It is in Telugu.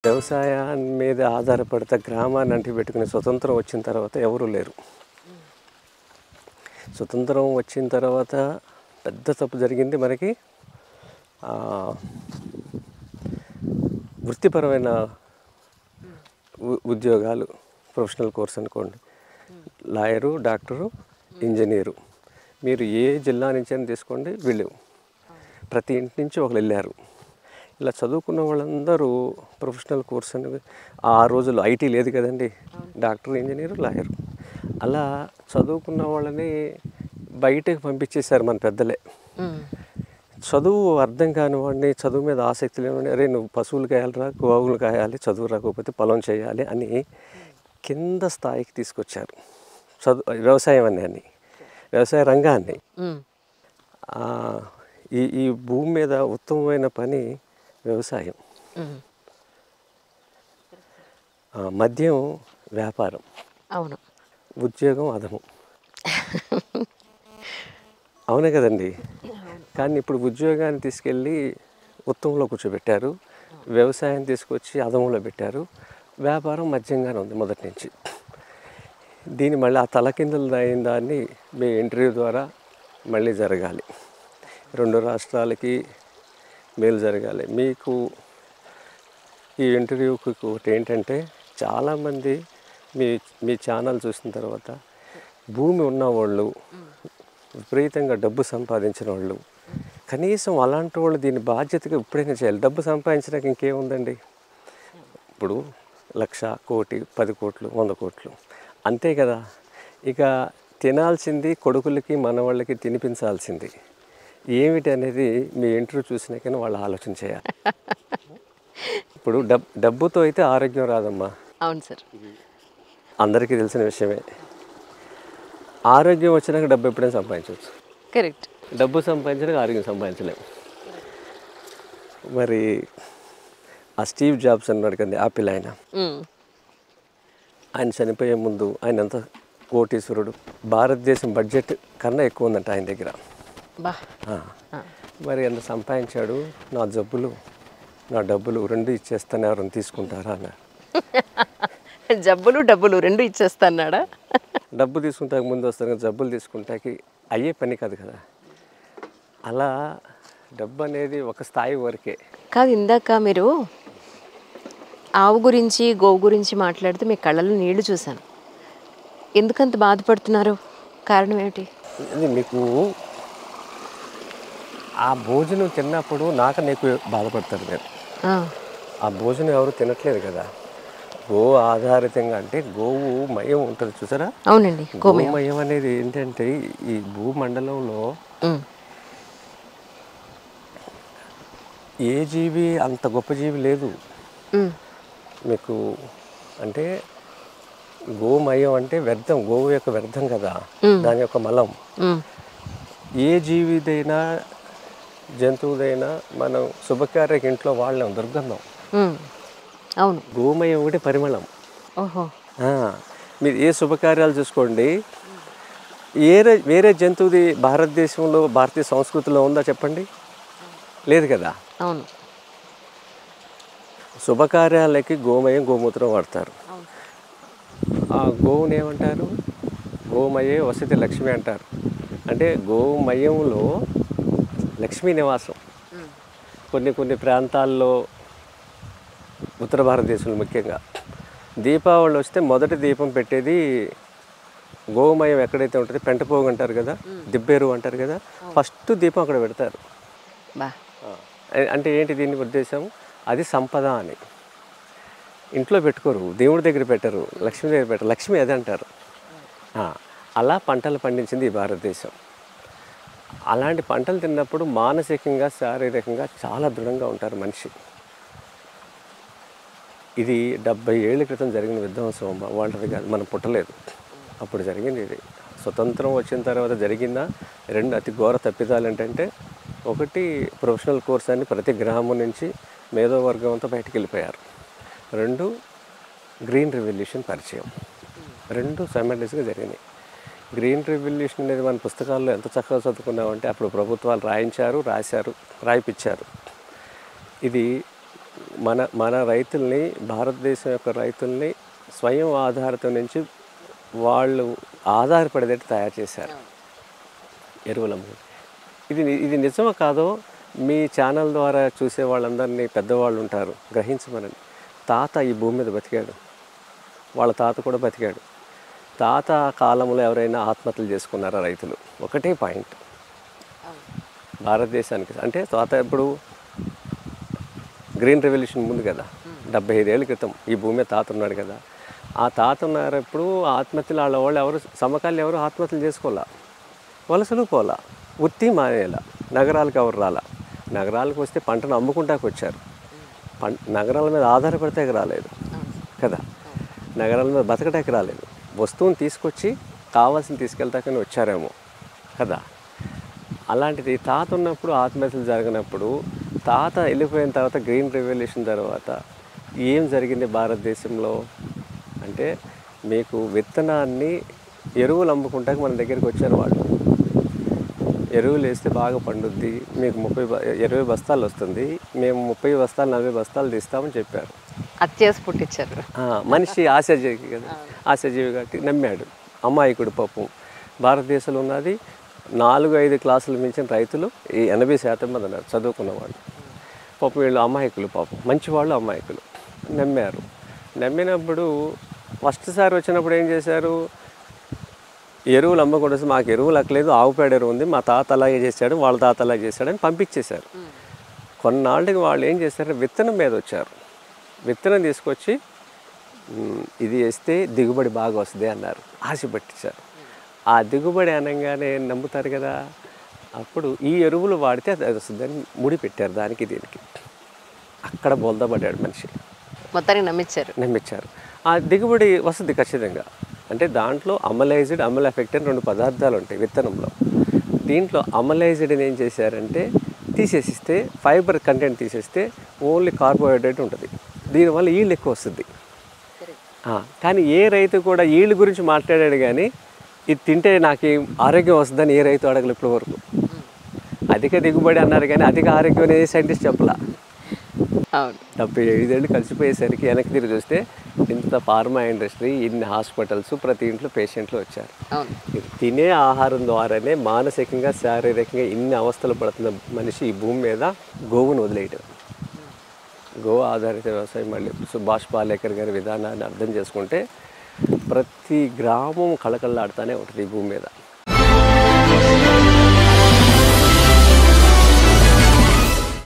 వ్యవసాయాన్ని మీద ఆధారపడితే గ్రామాన్ని అంటిపెట్టుకునే స్వతంత్రం వచ్చిన తర్వాత ఎవరూ లేరు. స్వతంత్రం వచ్చిన తర్వాత పెద్ద తప్పు జరిగింది మనకి. వృత్తిపరమైన ఉద్యోగాలు, ప్రొఫెషనల్ కోర్స్ అనుకోండి, లాయరు, డాక్టరు, ఇంజనీరు, మీరు ఏ జిల్లా నుంచి అయినా తీసుకోండి, వీళ్ళు ప్రతి ఇంటి నుంచి ఒకరు వెళ్ళారు. ఇలా చదువుకున్న వాళ్ళందరూ ప్రొఫెషనల్ కోర్స్ అని, ఆ రోజుల్లో ఐటీ లేదు కదండి, డాక్టర్, ఇంజనీరు, లాయరు, అలా చదువుకున్న వాళ్ళని బయటకు పంపించేశారు మన పెద్దలే. చదువు అర్థం కాని వాడిని, చదువు మీద ఆసక్తి లేనివాడిని, అరే నువ్వు పశువులు కాయాలిరా, గోవులు కాయాలి, చదువు రాకపోతే పొలం చేయాలి అని కింద స్థాయికి తీసుకొచ్చారు వ్యవసాయం అని, వ్యవసాయ రంగాన్ని. ఈ భూమి మీద ఉత్తమమైన పని వ్యవసాయం. మద్యం వ్యాపారం, అవును, ఉద్యోగం అధము. అవునే కదండి. కానీ ఇప్పుడు ఉద్యోగాన్ని తీసుకెళ్ళి ఉత్తమంలో కూర్చోబెట్టారు, వ్యవసాయం తీసుకొచ్చి అధమంలో పెట్టారు, వ్యాపారం మద్యంగానే ఉంది మొదటి నుంచి. దీన్ని మళ్ళీ ఆ తలకిందులు అయిన దాన్ని మీ ఇంటర్వ్యూ ద్వారా మళ్ళీ జరగాలి, రెండు రాష్ట్రాలకి మేలు జరగాలి. మీకు ఈ ఇంటర్వ్యూకి ఒకటి ఏంటంటే, చాలామంది మీ ఛానల్ చూసిన తర్వాత భూమి ఉన్నవాళ్ళు, విపరీతంగా డబ్బు సంపాదించిన వాళ్ళు, కనీసం అలాంటి వాళ్ళు దీన్ని బాధ్యతగా ఎప్పుడైనా చేయాలి. డబ్బు సంపాదించడానికి ఇంకేముందండి, ఇప్పుడు 1,00,000, 1,00,00,000, 10 కోట్లు, 100 కోట్లు అంతే కదా. ఇక తినాల్సింది కొడుకులకి మనవాళ్ళకి తినిపించాల్సింది ఏమిటి అనేది మీ ఇంటర్వ్యూ చూసినాకనే వాళ్ళు ఆలోచన చేయాలి. ఇప్పుడు డబ్బుతో అయితే ఆరోగ్యం రాదమ్మా. అవును సార్, అందరికీ తెలిసిన విషయమే. ఆరోగ్యం వచ్చినాక డబ్బు ఎప్పుడైనా సంపాదించవచ్చు. కరెక్ట్. డబ్బు సంపాదించడానికి ఆరోగ్యం సంపాదించలేము. మరి ఆ స్టీవ్ జాబ్స్ అన్నాడు కదా, యాపిల్ ఆయన చనిపోయే ముందు ఆయన ఎంత కోటీశ్వరుడు, భారతదేశం బడ్జెట్ కన్నా ఎక్కువ ఉందంట ఆయన దగ్గర. మరి ఎంత సంపాదించాడు, నా డబ్బులు రెండు ఇచ్చేస్తాను, ఎవరైనా తీసుకుంటారా అన్నాడు. డబ్బులు రెండు ఇచ్చేస్తాడా? డబ్బు తీసుకుంటాక ముందు వస్తారు కదా, జబ్బులు తీసుకుంటాకి అయ్యే పని కాదు కదా. అలా డబ్బు అనేది ఒక స్థాయి వరకే కాదు. ఇందాక మీరు ఆవు గురించి, గోవు గురించి మాట్లాడితే మీ కళ్ళలో నీళ్లు చూశాను. ఎందుకంత బాధపడుతున్నారు? కారణం ఏమిటి? మీకు ఆ భోజనం తిన్నప్పుడు నీకు బాధపడతారు మీరు. ఆ భోజనం ఎవరు తినట్లేదు కదా, గోవు ఆధారితంగా. అంటే గోవు మయం ఉంటుంది చూసారా? అవునండి. గోమయం అనేది ఏంటంటే, ఈ భూమండలంలో ఏ జీవి అంత గొప్ప జీవి లేదు మీకు. అంటే గోమయం అంటే వ్యర్థం, గోవు యొక్క వ్యర్థం కదా, దాని యొక్క మలం. ఏ జీవిదైనా జంతువుదైనా మనం శుభకార్యకి ఇంట్లో వాళ్ళం, దుర్గంధం. అవును, గోమయం ఒకటి పరిమళం. ఓహో. మీరు ఏ శుభకార్యాలు చూసుకోండి, వేరే జంతువుది భారతదేశంలో, భారతీయ సంస్కృతిలో ఉందా చెప్పండి? లేదు కదా. అవును. శుభకార్యాలకి గోమయం, గోమూత్రం వాడతారు. ఆ గోవుని ఏమంటారు? గోమయే వసతి లక్ష్మి అంటారు. అంటే గోమయంలో లక్ష్మీ నివాసం. కొన్ని ప్రాంతాల్లో, ఉత్తర భారతదేశంలో ముఖ్యంగా దీపావళి వస్తే మొదటి దీపం పెట్టేది గోమయం ఎక్కడైతే ఉంటుంది, పెంటపోగు అంటారు కదా, దిబ్బేరు అంటారు కదా, ఫస్ట్ దీపం అక్కడ పెడతారు. అంటే ఏంటి దీని ఉద్దేశం? అది సంపద అని. ఇంట్లో పెట్టుకోరు, దేవుడి దగ్గర పెట్టరు, లక్ష్మి దగ్గర పెట్టరు. లక్ష్మి అది అంటారు. అలా పంటలు పండించింది ఈ భారతదేశం. అలాంటి పంటలు తిన్నప్పుడు మానసికంగా, శారీరకంగా చాలా దృఢంగా ఉంటారు మనిషి. ఇది 70 ఏళ్ల క్రితం జరిగిన విధ్వంసం అమ్మ, వాళ్ళది కాదు, మనం పుట్టలేదు అప్పుడు జరిగింది. ఇది స్వతంత్రం వచ్చిన తర్వాత జరిగిన రెండు అతి ఘోర తప్పిదాలు ఏంటంటే, ఒకటి ప్రొఫెషనల్ కోర్స్ అని ప్రతి గ్రామం నుంచి మేధోవర్గం అంతా బయటికి వెళ్ళిపోయారు. 2 గ్రీన్ రెవల్యూషన్ పరిచయం. 2 సైమల్టేనియస్గా జరిగినాయి. గ్రీన్ రెవల్యూషన్ అనేది మన పుస్తకాల్లో ఎంత చక్కగా చదువుకున్నామంటే, అప్పుడు ప్రభుత్వాలు రాశారు, రాయిపించారు. ఇది మన రైతుల్ని, భారతదేశం యొక్క రైతుల్ని స్వయం ఆధారిత నుంచి వాళ్ళు ఆధారపడేటట్టు తయారు చేశారు ఎరువులమ్మ. ఇది నిజమో కాదో మీ ఛానల్ ద్వారా చూసే వాళ్ళందరినీ, పెద్దవాళ్ళు ఉంటారు, గ్రహించమనండి. తాత ఈ భూమి మీద బతికాడు, వాళ్ళ తాత కూడా బతికాడు. తాత కాలంలో ఎవరైనా ఆత్మహత్యలు చేసుకున్నారా రైతులు? ఒకటే పాయింట్ భారతదేశానికి. అంటే తాత ఇప్పుడు గ్రీన్ రెవల్యూషన్ ముందు కదా, 75 ఏళ్ళ క్రితం ఈ భూమి మీద తాత ఉన్నాడు కదా. ఆ తాత ఉన్నప్పుడు ఆత్మహత్యలు వాళ్ళు ఎవరు సమకాలీన ఎవరు ఆత్మహత్యలు చేసుకోవాలా, వలసలు పోలా, వృత్తి మానేలా, నగరాలకు ఎవరు రాలా. నగరాలకు వస్తే పంటను అమ్ముకుంటాకు వచ్చారు, నగరాల మీద ఆధారపడితే రాలేదు కదా, నగరాల మీద బతకటానికి రాలేదు, వస్తువుని తీసుకొచ్చి కావాల్సింది తీసుకెళ్తాకని వచ్చారేమో కదా. అలాంటిది తాత ఉన్నప్పుడు ఆత్మహత్యలు జరిగినప్పుడు, తాత వెళ్ళిపోయిన తర్వాత గ్రీన్ రెవల్యూషన్ తర్వాత ఏం జరిగింది భారతదేశంలో అంటే, మీకు విత్తనాన్ని ఎరువులు అమ్ముకుంటాక మన దగ్గరికి వచ్చారు వాళ్ళు. ఎరువులు వేస్తే బాగా పండుద్ది, మీకు 20 బస్తాలు వస్తుంది, మేము 30 బస్తాలు 40 బస్తాలు తీస్తామని చెప్పారు. అత్యాస పుట్టించారు. మనిషి ఆశాజీవి కదా, ఆశాజీవి కాబట్టి నమ్మాడు. అమాయకుడు పాపం. భారతదేశంలో ఉన్నది 4-5 క్లాసులు మించిన రైతులు 80% మంది ఉన్నారు చదువుకున్న వాళ్ళు. పాపం వీళ్ళు అమాయకులు, పాపం మంచివాళ్ళు అమాయకులు. నమ్మారు. నమ్మినప్పుడు ఫస్ట్ సారి వచ్చినప్పుడు ఏం చేశారు, ఎరువులు అమ్మకూడదు, మాకు ఎరువులు అక్కలేదు, ఆవు పేడ ఎరువు ఉంది, మా తాత అలాగే చేశాడు, వాళ్ళ తాత అలాగే చేశాడని పంపించేశారు. కొన్నాళ్ళకి వాళ్ళు ఏం చేశారు, విత్తనం మీద వచ్చారు. విత్తనం తీసుకొచ్చి ఇది వేస్తే దిగుబడి బాగా వస్తుంది అన్నారు, ఆశ పట్టించారు. ఆ దిగుబడి అనగానే నమ్ముతారు కదా, అప్పుడు ఈ ఎరువులు వాడితే అది వస్తుందని ముడి పెట్టారు దానికి దీనికి. అక్కడ బోల్దపడ్డాడు మనిషి. మొత్తానికి నమ్మించారు. ఆ దిగుబడి వస్తుంది ఖచ్చితంగా. అంటే దాంట్లో అమలైజ్డ్, అమల్ ఎఫెక్ట్ అని 2 పదార్థాలు ఉంటాయి విత్తనంలో. దీంట్లో అమలైజ్డ్ ఏం చేశారంటే తీసేసిస్తే, ఫైబర్ కంటెంట్ తీసేస్తే ఓన్లీ కార్బోహైడ్రేట్ ఉంటుంది. దీనివల్ల ఈల్డ్ ఎక్కువ వస్తుంది. కానీ ఏ రైతు కూడా ఈల్డ్ గురించి మాట్లాడాడు, కానీ ఇది తింటే నాకు ఆరోగ్యం వస్తుందని ఏ రైతు అడగలు ఇప్పటి వరకు. అధిక దిగుబడి అన్నారు కానీ అధిక ఆరోగ్యం అనేది సైంటిస్ట్ చెప్పలా. 75 ఏళ్ళు కలిసిపోయేసరికి వెనక్కి తిరిగి చూస్తే ఇంత ఫార్మా ఇండస్ట్రీ, ఇన్ని హాస్పిటల్స్, ప్రతి ఇంట్లో పేషెంట్లు వచ్చారు. తినే ఆహారం ద్వారానే మానసికంగా, శారీరకంగా ఇన్ని అవస్థలు పడుతున్న మనిషి ఈ భూమి మీద గోవును వదిలేయడం. గో ఆధారిత వ్యవసాయం మళ్ళీ సుభాష్ పాలేకర్ గారి విధానాన్ని అర్థం చేసుకుంటే ప్రతి గ్రామం కళకళలాడుతూనే ఉంటుంది ఈ భూమి మీద.